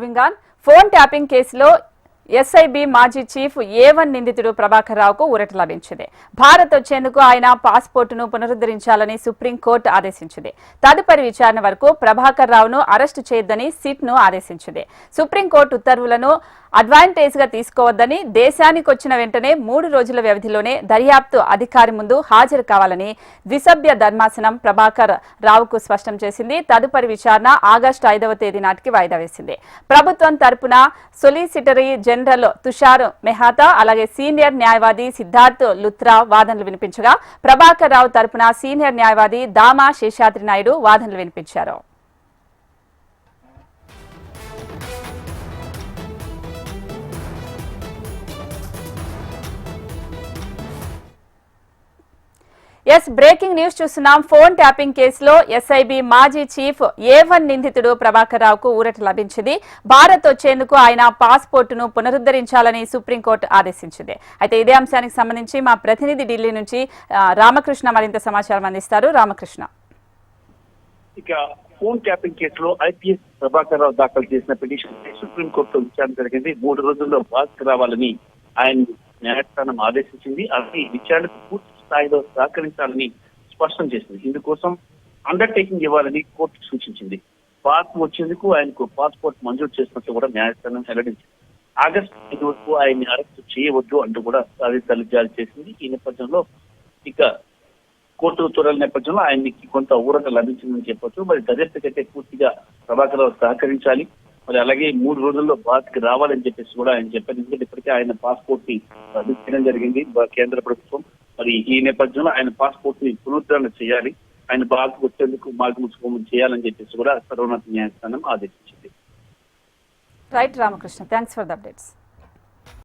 Moving on. Phone tapping కేసులో SIB మాజీ chief A1 నిందితుడు ప్రభాకర్ రావుకు ఊరట లభించింది. భారత్ వచ్చేందుకు ఆయన పాస్పోర్టును పునరుద్ధరించాలని సుప్రీంకోర్టు ఆదేశించింది. తదుపరి విచారణ వరకు ప్రభాకర్ రావును అరెస్టు చేయొద్దని సిట్ను ఆదేశించింది. సుప్రీంకోర్టు ఉత్తర్వులను అడ్వాంటేజ్ గా తీసుకోవద్దని, దేశానికి వచ్చిన వెంటనే 3 రోజుల వ్యవధిలోనే దర్యాప్తు అధికారి ముందు హాజరు కావాలని ద్విసభ్య ధర్మాసనం ప్రభాకర్ రావుకు స్పష్టం చేసింది. తదుపరి విచారణ ఆగస్టు 5వ తేదీ నాటికి వాయిదా వేసింది. ప్రభుత్వం తరపున సొలిసిటరీ జనరల్ తుషార్ మెహతా, అలాగే సీనియర్ న్యాయవాది సిద్ధార్థ్ లుత్రా వాదనలు వినిపించగా, ప్రభాకర్ రావు తరపున సీనియర్ న్యాయవాది దామా శేషాద్రి నాయుడు వాదనలు వినిపించారు. బ్రేకింగ్ న్యూస్ చూస్తున్నాం. ఫోన్ ట్యాపింగ్ కేసులో ఎస్ఐబి మాజీ చీఫ్ A1 నిందితుడు ప్రభాకర్ రావుకు ఊరట లభించింది. భారత్ వచ్చేందుకు ఆయన పాస్పోర్టును పునరుద్ధరించాలని సుప్రీంకోర్టు ఆదేశించింది. అయితే ఇదే అంశానికి సంబంధించి మా ప్రతినిధి ఢిల్లీ నుంచి రామకృష్ణ మరింత సమాచారం అందిస్తారు. రామకృష్ణ, ఇక ఫోన్ ట్యాపింగ్ కేసులో ఐపీఎస్ ప్రభాకర్ రావు దాఖలు చేసిన పిటిషన్ సుప్రీంకోర్టు విచారణ జరిగింది. 3 రోజుల్లో భారత్ రావాలని ఆయన న్యాయస్థానం ఆదేశించింది. అది విచారణకు పూర్తి స్థాయిలో సహకరించాలని స్పష్టం చేసింది. ఇందుకోసం అండర్టేకింగ్ ఇవ్వాలని కోర్టు సూచించింది. భారత్ వచ్చేందుకు ఆయనకు పాస్పోర్ట్ మంజూరు చేసినట్టు కూడా న్యాయస్థానం వెల్లడించింది. ఆగస్టు 5 వరకు ఆయన్ని అరెస్టు చేయవద్దు అంటూ కూడా ఆదేశాలు జారీ చేసింది. ఈ నేపథ్యంలో ఇక కోర్టు ఉత్తర్వుల నేపథ్యంలో ఆయనకి కొంత ఊరట లభించిందని చెప్పొచ్చు. మరి దర్యాప్తుకైతే పూర్తిగా ప్రభాకర్ రావు సహకరించాలి, మరి అలాగే 3 రోజుల్లో భారత్కి రావాలని చెప్పేసి కూడా ఆయన చెప్పారు. ఎందుకంటే ఇప్పటికే ఆయన పాస్పోర్ట్ ని రద్దు చేయడం జరిగింది కేంద్ర ప్రభుత్వం. మరి ఈ నేపథ్యంలో ఆయన పాస్పోర్ట్ ని పునరుద్ధరణ చేయాలి, ఆయన భారత్ వచ్చేందుకు మార్గముసుకోమం చేయాలని చెప్పేసి కూడా సర్వోన్నత న్యాయస్థానం ఆదేశించింది. Right Ramakrishna, thanks for the updates.